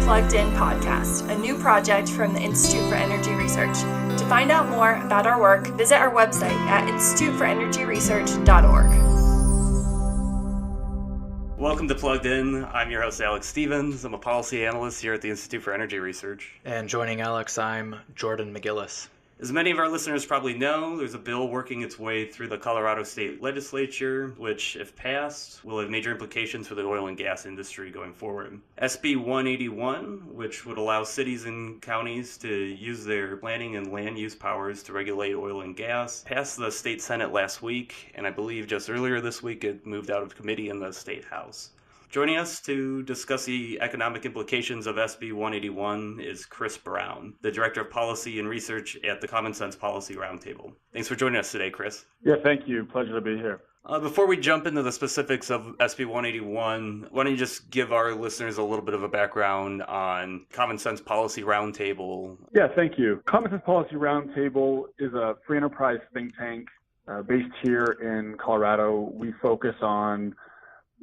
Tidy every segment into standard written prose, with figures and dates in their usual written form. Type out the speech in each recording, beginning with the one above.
Plugged In podcast, a new project from the Institute for Energy Research. To find out more about our work, visit our website at instituteforenergyresearch.org. Welcome to Plugged In. I'm your host, Alex Stevens. I'm a policy analyst here at the Institute for Energy Research. And joining Alex, I'm Jordan McGillis. As many of our listeners probably know, there's a bill working its way through the Colorado State Legislature, which, if passed, will have major implications for the oil and gas industry going forward. SB-181, which would allow cities and counties to use their planning and land use powers to regulate oil and gas, passed the state Senate last week, and I believe just earlier this week it moved out of committee in the state House. Joining us to discuss the economic implications of SB-181 is Chris Brown, the Director of Policy and Research at the Common Sense Policy Roundtable. Thanks for joining us today, Chris. Yeah, thank you. Pleasure to be here. Before we jump into the specifics of SB-181, why don't you just give our listeners a little bit of a background on Common Sense Policy Roundtable? Yeah, thank you. Common Sense Policy Roundtable is a free enterprise think tank based here in Colorado. We focus on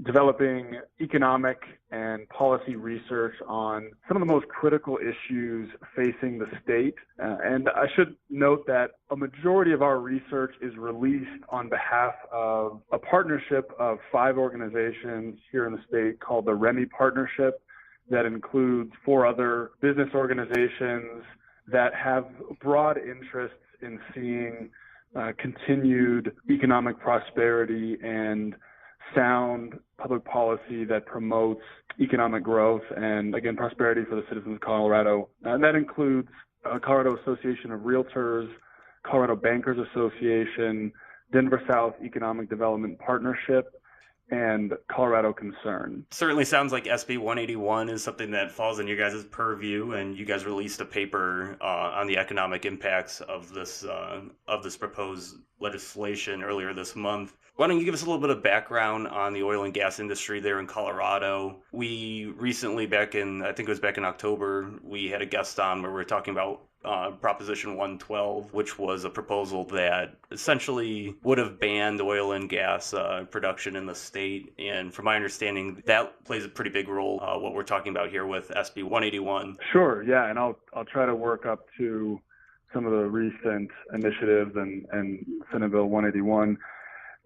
developing economic and policy research on some of the most critical issues facing the state. And I should note that a majority of our research is released on behalf of a partnership of 5 organizations here in the state called the REMI Partnership that includes 4 other business organizations that have broad interests in seeing continued economic prosperity and sound public policy that promotes economic growth and, again, prosperity for the citizens of Colorado. And that includes Colorado Association of Realtors, Colorado Bankers Association, Denver South Economic Development Partnership, and Colorado Concern. Certainly sounds like SB 181 is something that falls in your guys' purview, and you guys released a paper on the economic impacts of this proposed legislation earlier this month. Why don't you give us a little bit of background on the oil and gas industry there in Colorado? We recently, I think it was back in October, we had a guest on where we were talking about Proposition 112, which was a proposal that essentially would have banned oil and gas production in the state. And from my understanding, that plays a pretty big role, what we're talking about here with SB 181. Sure, yeah, and I'll try to work up to some of the recent initiatives and Senate Bill 181.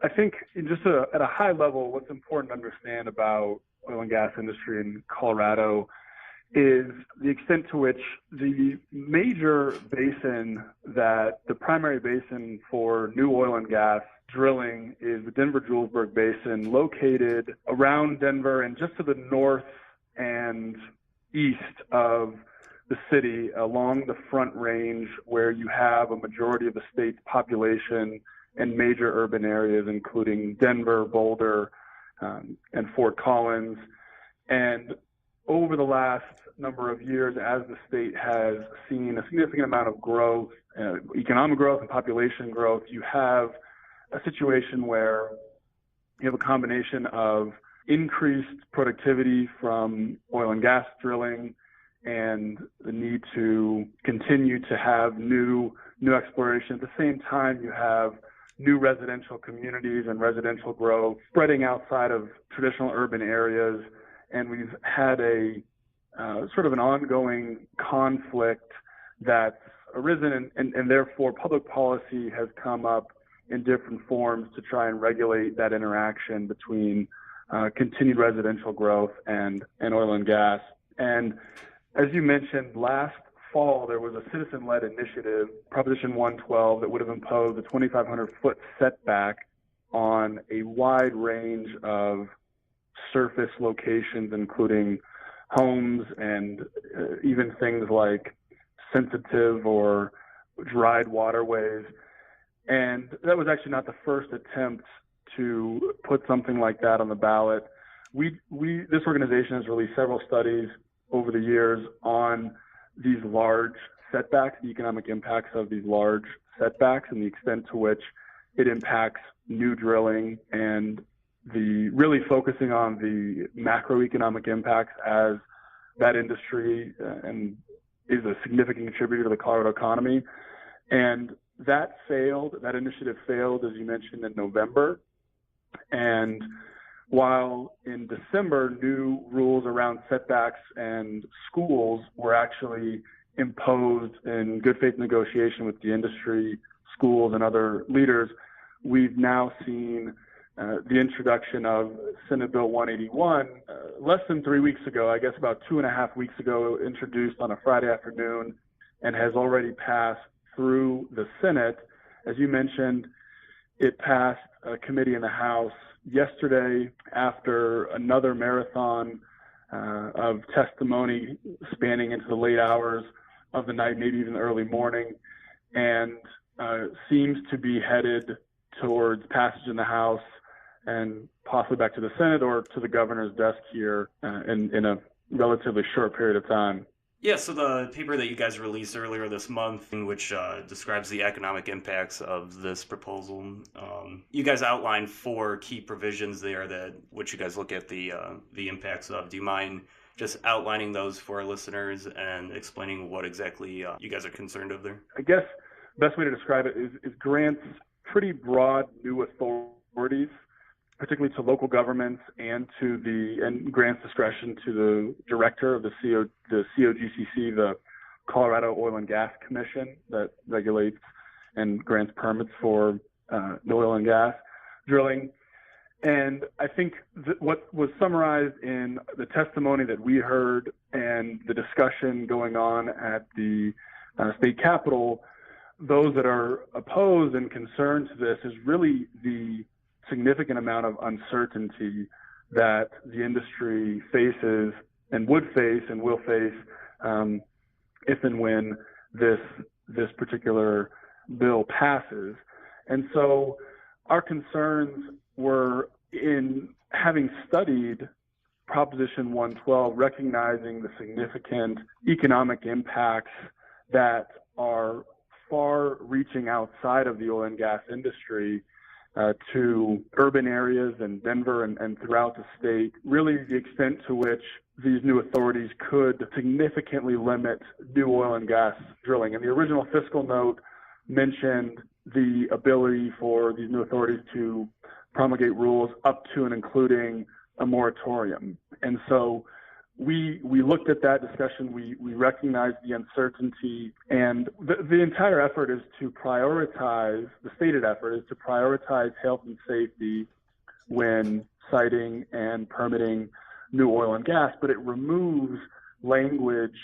I think just at a high level, what's important to understand about oil and gas industry in Colorado is the extent to which the major basin the primary basin for new oil and gas drilling is the Denver-Julesburg Basin, located around Denver and just to the north and east of the city along the Front Range, where you have a majority of the state's population and major urban areas, including Denver, Boulder, and Fort Collins. And over the last number of years, as the state has seen a significant amount of growth, economic growth and population growth, you have a situation where you have a combination of increased productivity from oil and gas drilling and the need to continue to have new exploration. At the same time, you have new residential communities and residential growth spreading outside of traditional urban areas. And we've had a sort of an ongoing conflict that's arisen, and therefore public policy has come up in different forms to try and regulate that interaction between continued residential growth and oil and gas. And as you mentioned, last fall, there was a citizen-led initiative, Proposition 112, that would have imposed a 2,500-foot setback on a wide range of surface locations, including homes and even things like sensitive or dried waterways. And that was actually not the first attempt to put something like that on the ballot. This organization has released several studies over the years on these large setbacks, the economic impacts of these large setbacks, and the extent to which it impacts new drilling, and really focusing on the macroeconomic impacts as that industry and is a significant contributor to the Colorado economy. And that initiative failed, as you mentioned, in November. And while in December, new rules around setbacks and schools were actually imposed in good faith negotiation with the industry, schools, and other leaders. We've now seen the introduction of Senate Bill 181 less than 3 weeks ago, I guess about 2.5 weeks ago, introduced on a Friday afternoon and has already passed through the Senate. As you mentioned, it passed a committee in the House yesterday after another marathon of testimony spanning into the late hours of the night, maybe even the early morning, and seems to be headed towards passage in the House and possibly back to the Senate or to the governor's desk here in a relatively short period of time. Yeah, so the paper that you guys released earlier this month, which describes the economic impacts of this proposal, you guys outlined 4 key provisions there that which you guys look at the impacts of. Do you mind just outlining those for our listeners and explaining what exactly you guys are concerned of there? I guess the best way to describe it is grants pretty broad new authorities, particularly to local governments and grants discretion to the director of the COGCC, the Colorado Oil and Gas Commission, that regulates and grants permits for oil and gas drilling. And I think what was summarized in the testimony that we heard and the discussion going on at the state capitol, those that are opposed and concerned to this is really the significant amount of uncertainty that the industry faces and would face and will face if and when this particular bill passes. And so our concerns were in having studied Proposition 112, recognizing the significant economic impacts that are far reaching outside of the oil and gas industry to urban areas in Denver and throughout the state, really the extent to which these new authorities could significantly limit new oil and gas drilling. And the original fiscal note mentioned the ability for these new authorities to promulgate rules up to and including a moratorium. And so we looked at that discussion, we recognized the uncertainty, and the entire effort is to prioritize, the stated effort is to prioritize health and safety when siting and permitting new oil and gas, but it removes language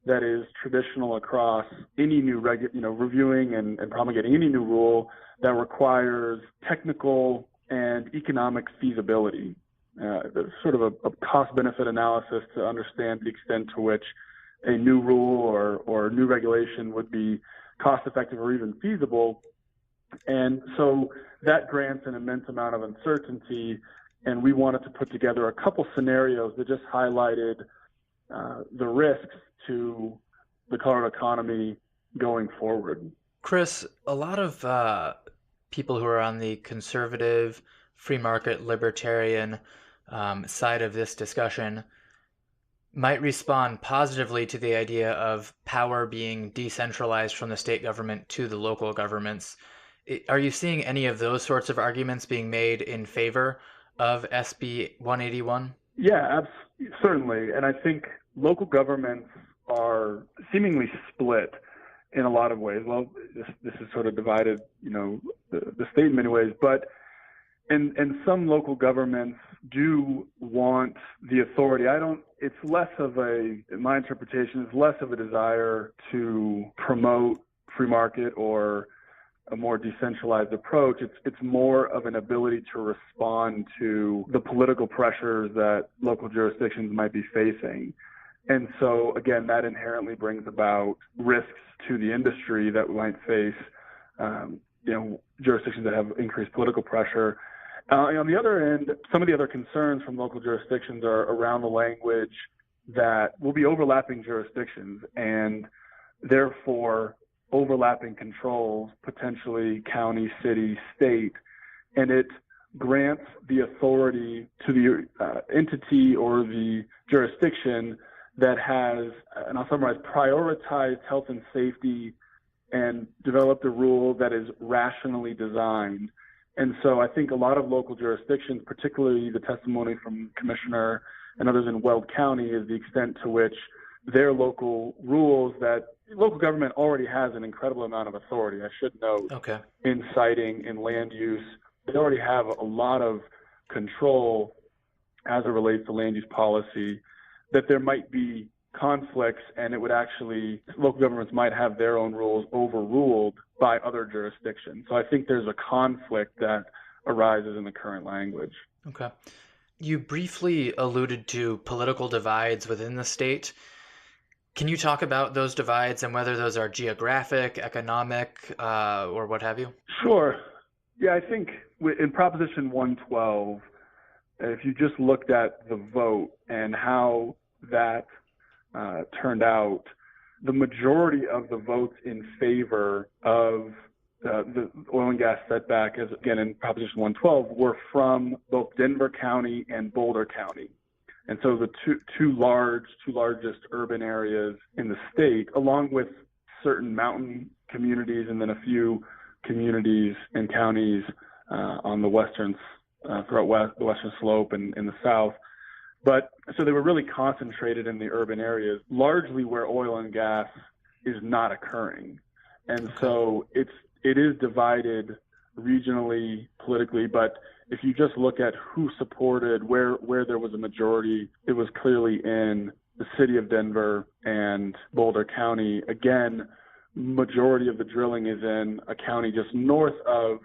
that is traditional across any new reviewing and promulgating any new rule that requires technical and economic feasibility. Sort of a cost-benefit analysis to understand the extent to which a new rule or new regulation would be cost-effective or even feasible. And so that grants an immense amount of uncertainty, and we wanted to put together a couple scenarios that just highlighted the risks to the Colorado economy going forward. Chris, a lot of people who are on the conservative, free market, libertarian side of this discussion might respond positively to the idea of power being decentralized from the state government to the local governments. Are you seeing any of those sorts of arguments being made in favor of SB-181? Yeah, certainly. And I think local governments are seemingly split in a lot of ways. Well, this is sort of divided, the state in many ways, but and some local governments do want the authority. It's less of in my interpretation, it's less of a desire to promote free market or a more decentralized approach. It's more of an ability to respond to the political pressures that local jurisdictions might be facing. And so, again, that inherently brings about risks to the industry that we might face, jurisdictions that have increased political pressure. On the other end, some of the other concerns from local jurisdictions are around the language that will be overlapping jurisdictions and therefore overlapping controls, potentially county, city, state, and it grants the authority to the entity or the jurisdiction that has, and I'll summarize, prioritized health and safety and developed a rule that is rationally designed. And so I think a lot of local jurisdictions, particularly the testimony from Commissioner and others in Weld County, is the extent to which their local rules that local government already has an incredible amount of authority, I should note, in siting, in land use. They already have a lot of control as it relates to land use policy, that there might be conflicts and it would actually, local governments might have their own rules overruled by other jurisdictions. So I think there's a conflict that arises in the current language. Okay. You briefly alluded to political divides within the state. Can you talk about those divides and whether those are geographic, economic, or what have you? Sure. Yeah, I think in Proposition 112, if you just looked at the vote and how that turned out, the majority of the votes in favor of the oil and gas setback, as again in Proposition 112, were from both Denver County and Boulder County. And so the two largest urban areas in the state, along with certain mountain communities and then a few communities and counties on the western, throughout the western slope and in the south. But so they were really concentrated in the urban areas, largely where oil and gas is not occurring. And so it is divided regionally, politically, but if you just look at who supported, where there was a majority, it was clearly in the city of Denver and Boulder County. Again, majority of the drilling is in a county just north of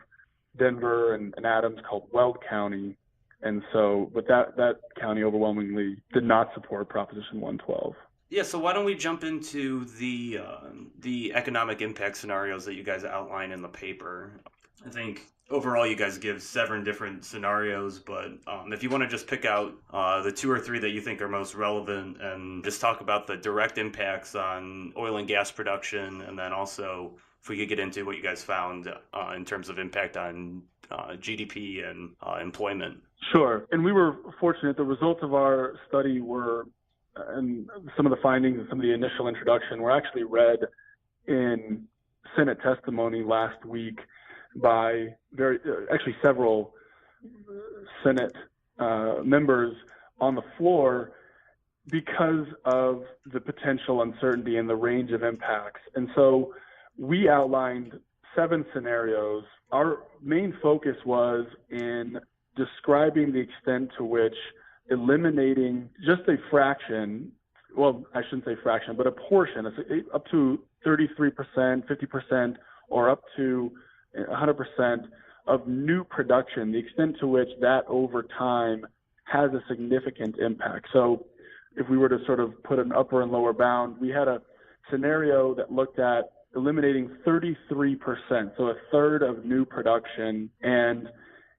Denver and Adams called Weld County. And so, but that county overwhelmingly did not support Proposition 112. Yeah, so why don't we jump into the economic impact scenarios that you guys outline in the paper? I think overall you guys give 7 different scenarios, but if you want to just pick out the 2 or 3 that you think are most relevant and just talk about the direct impacts on oil and gas production, and then also if we could get into what you guys found in terms of impact on GDP and employment. Sure. And we were fortunate. The results of our study were, and some of the findings and some of the initial introduction were actually read in Senate testimony last week by several Senate members on the floor because of the potential uncertainty and the range of impacts. And so we outlined 7 scenarios. Our main focus was in describing the extent to which eliminating just a fraction, well, I shouldn't say fraction, but a portion, up to 33%, 50%, or up to 100% of new production, the extent to which that over time has a significant impact. So if we were to sort of put an upper and lower bound, we had a scenario that looked at eliminating 33%, so a third of new production. And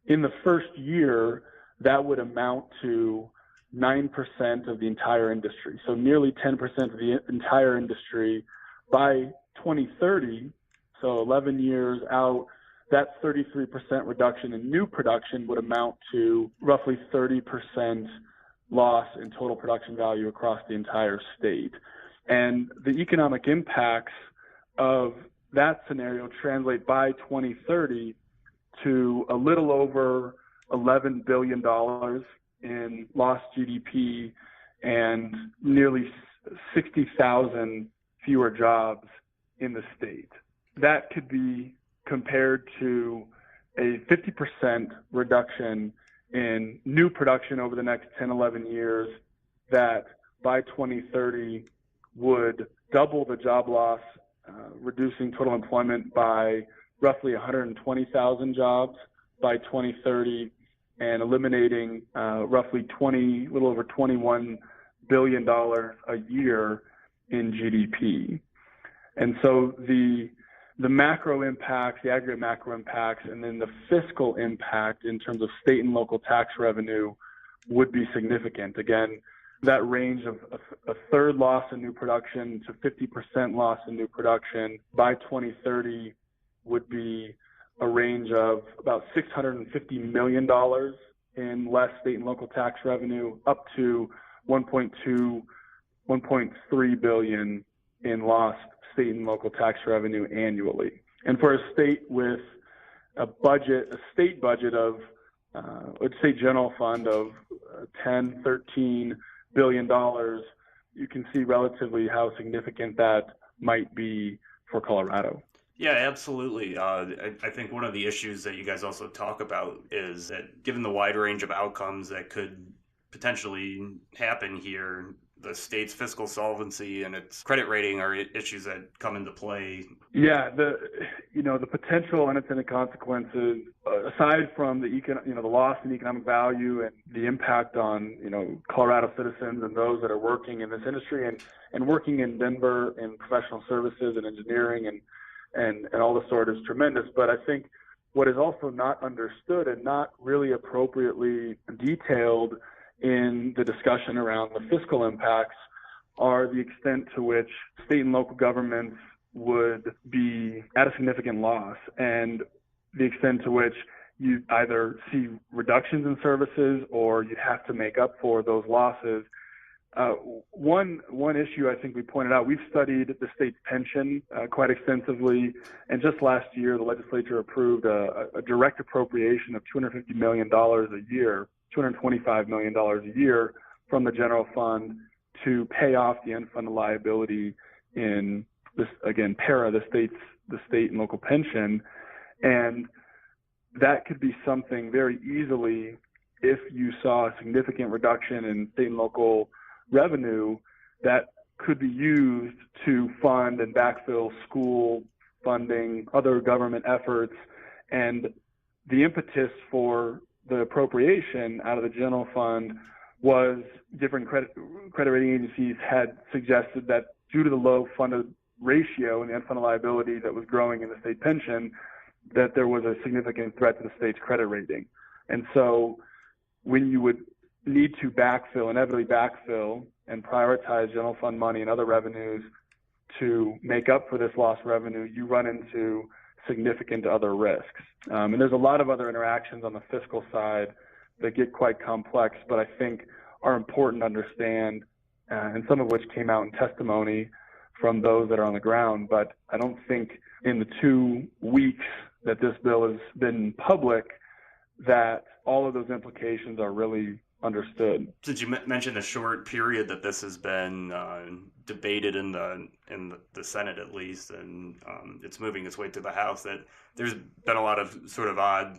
in the first year, that would amount to 9% of the entire industry. So nearly 10% of the entire industry by 2030, so 11 years out, that 33% reduction in new production would amount to roughly 30% loss in total production value across the entire state. And the economic impacts of that scenario translate by 2030 to a little over $11 billion in lost GDP and nearly 60,000 fewer jobs in the state. That could be compared to a 50% reduction in new production over the next 10, 11 years that by 2030 would double the job loss, reducing total employment by roughly 120,000 jobs by 2030 and eliminating roughly little over $21 billion a year in GDP. And so the macro impacts, the aggregate macro impacts, and then the fiscal impact in terms of state and local tax revenue would be significant. Again, that range of a third loss in new production to 50% loss in new production by 2030 would be a range of about $650 million in less state and local tax revenue, up to $1.3 billion in lost state and local tax revenue annually. And for a state with a state budget of, let's say general fund of 10, 13 billion dollars, you can see relatively how significant that might be for Colorado. Yeah, absolutely. I think one of the issues that you guys also talk about is that given the wide range of outcomes that could potentially happen here, the state's fiscal solvency and its credit rating are issues that come into play. Yeah, the potential unintended consequences, aside from the loss in economic value and the impact on Colorado citizens and those that are working in this industry and working in Denver in professional services and engineering and all the sort is tremendous. But I think what is also not understood and not really appropriately detailed in the discussion around the fiscal impacts are the extent to which state and local governments would be at a significant loss, and the extent to which you either see reductions in services or you have to make up for those losses. One issue I think we pointed out, we've studied the state's pension quite extensively, and just last year the legislature approved a direct appropriation of $250 million a year, $225 million a year from the general fund to pay off the unfunded liability in this, again, PARA, the state and local pension. And that could be something very easily, if you saw a significant reduction in state and local revenue, that could be used to fund and backfill school funding, other government efforts. And the impetus for the appropriation out of the general fund was different credit rating agencies had suggested that due to the low funded ratio and the unfunded liability that was growing in the state pension, that there was a significant threat to the state's credit rating. And so when you would need to inevitably backfill and prioritize general fund money and other revenues to make up for this lost revenue, you run into significant other risks. And there's a lot of other interactions on the fiscal side that get quite complex, but I think are important to understand, and some of which came out in testimony from those that are on the ground. But I don't think in the 2 weeks that this bill has been public that all of those implications are really understood. Since you mentioned the short period that this has been debated in the Senate, at least, and it's moving its way to the House, that there's been a lot of sort of odd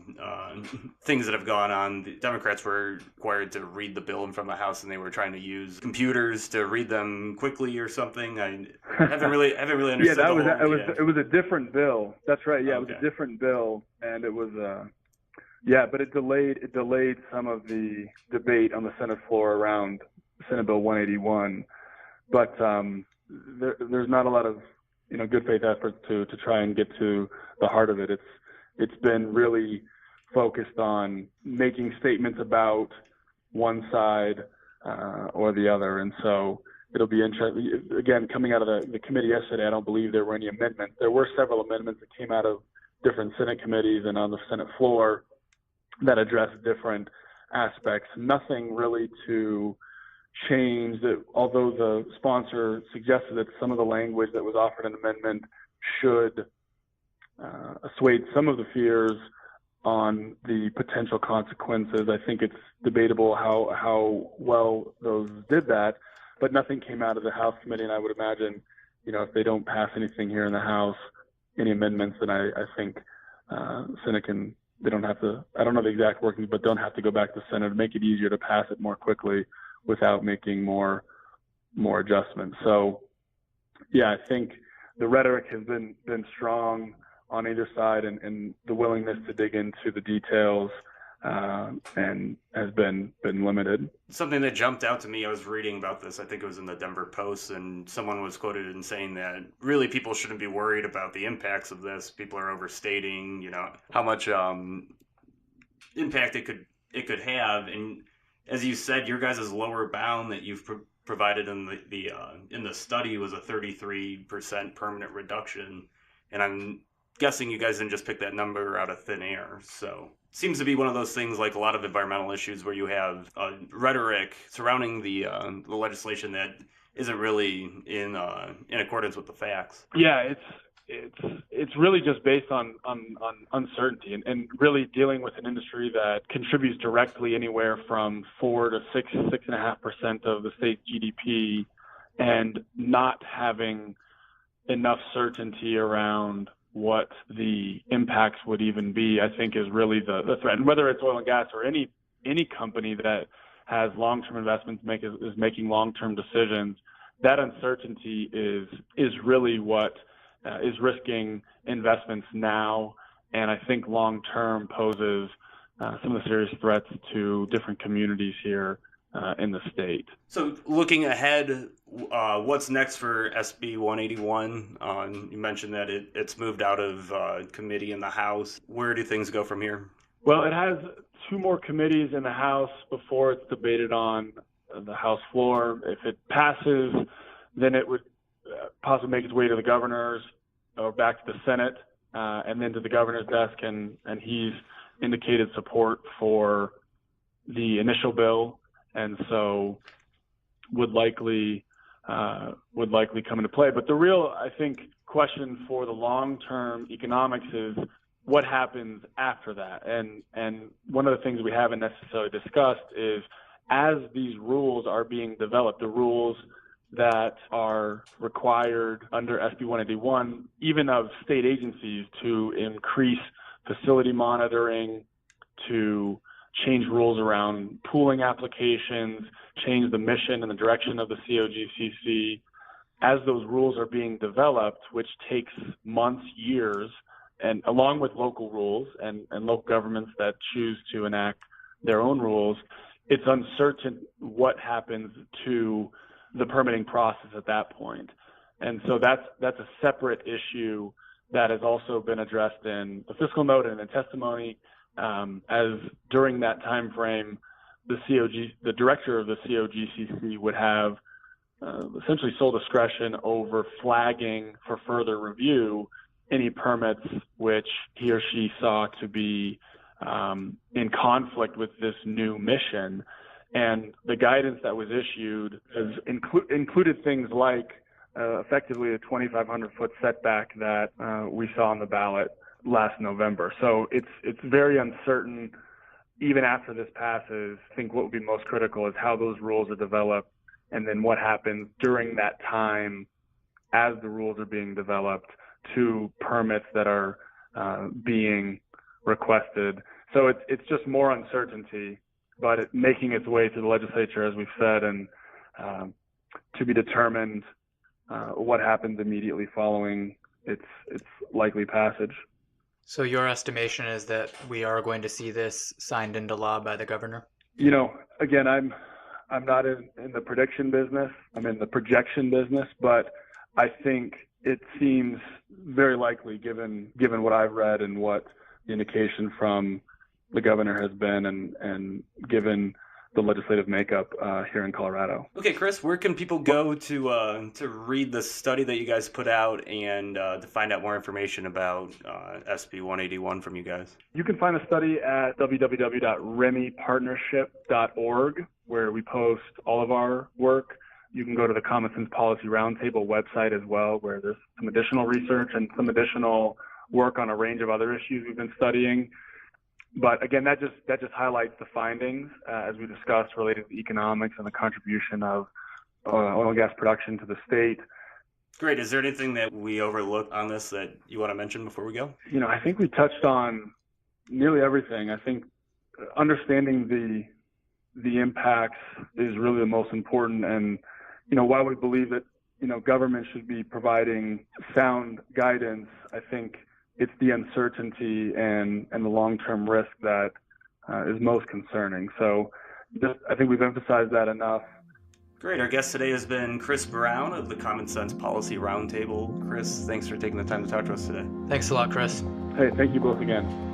things that have gone on. The Democrats were required to read the bill in from the House, and they were trying to use computers to read them quickly or something. I haven't really understood. Yeah, it was a different bill. That's right. Yeah, Okay. It was a different bill, and it was yeah, but it delayed some of the debate on the Senate floor around Senate Bill 181. But there's not a lot of good faith effort to try and get to the heart of it. It's been really focused on making statements about one side or the other, and so it'll be interesting. Again, coming out of the committee yesterday, I don't believe there were any amendments. There were several amendments that came out of different Senate committees and on the Senate floor that address different aspects. Nothing really to change that, although the sponsor suggested that some of the language that was offered in the amendment should assuage some of the fears on the potential consequences. I think it's debatable how well those did that, but nothing came out of the House committee, and I would imagine, if they don't pass anything here in the House, any amendments, then I think Senate can. They don't have to, I don't know the exact workings, but don't have to go back to the Senate to make it easier to pass it more quickly without making more adjustments. So, yeah, I think the rhetoric has been strong on either side, and the willingness to dig into the details and has been limited. Something that jumped out to me, I was reading about this, I think it was in the Denver Post, and someone was quoted in saying that really people shouldn't be worried about the impacts of this. People are overstating, how much impact it could have. And as you said, your guys' lower bound that you've provided in the study was a 33% permanent reduction, and I'm guessing you guys didn't just pick that number out of thin air. So it seems to be one of those things, like a lot of environmental issues, where you have rhetoric surrounding the legislation that isn't really in accordance with the facts. Yeah, it's really just based on uncertainty and really dealing with an industry that contributes directly anywhere from 4 to 6.5% of the state's GDP, and not having enough certainty around what the impacts would even be, I think, is really the threat. And whether it's oil and gas or any company that has long-term investments, is making long-term decisions, that uncertainty is really what is risking investments now, and I think long-term poses some of the serious threats to different communities here in the state. So looking ahead, what's next for SB-181? You mentioned that it's moved out of committee in the House. Where do things go from here? Well, it has 2 more committees in the House before it's debated on the House floor. If it passes, then it would possibly make its way to the governor's or back to the Senate, and then to the governor's desk, and he's indicated support for the initial bill, and so would likely come into play. But the real, I think, question for the long-term economics is what happens after that. And one of the things we haven't necessarily discussed is, as these rules are being developed, the rules that are required under SB 181, even of state agencies, to increase facility monitoring, to change rules around pooling applications, change the mission and the direction of the COGCC. As those rules are being developed, which takes months, years, and along with local rules and local governments that choose to enact their own rules, it's uncertain what happens to the permitting process at that point. And so that's a separate issue that has also been addressed in the fiscal note and in testimony, as during that time frame, the director of the COGCC would have essentially sole discretion over flagging for further review any permits which he or she saw to be in conflict with this new mission. And the guidance that was issued has included things like effectively a 2,500-foot setback that we saw on the ballot last November. So it's very uncertain. Even after this passes, I think what would be most critical is how those rules are developed, and then what happens during that time as the rules are being developed to permits that are being requested. So it's just more uncertainty, but it's making its way to the legislature, as we've said, and to be determined what happens immediately following its likely passage. So your estimation is that we are going to see this signed into law by the governor? Again, I'm not in the prediction business. I'm in the projection business, but I think it seems very likely, given what I've read and what the indication from the governor has been, and given the legislative makeup here in Colorado. Okay, Chris, where can people go to read the study that you guys put out and to find out more information about SB 181 from you guys? You can find the study at www.remypartnership.org, where we post all of our work. You can go to the Common Sense Policy Roundtable website as well, where there's some additional research and some additional work on a range of other issues we've been studying. But again, that just highlights the findings, as we discussed, related to economics and the contribution of oil and gas production to the state. Great. Is there anything that we overlooked on this that you want to mention before we go? I think we touched on nearly everything. I think understanding the impacts is really the most important, and while we believe that government should be providing sound guidance, I think it's the uncertainty and the long-term risk that is most concerning. So I think we've emphasized that enough. Great. Our guest today has been Chris Brown of the Common Sense Policy Roundtable. Chris, thanks for taking the time to talk to us today. Thanks a lot, Chris. Hey, thank you both again.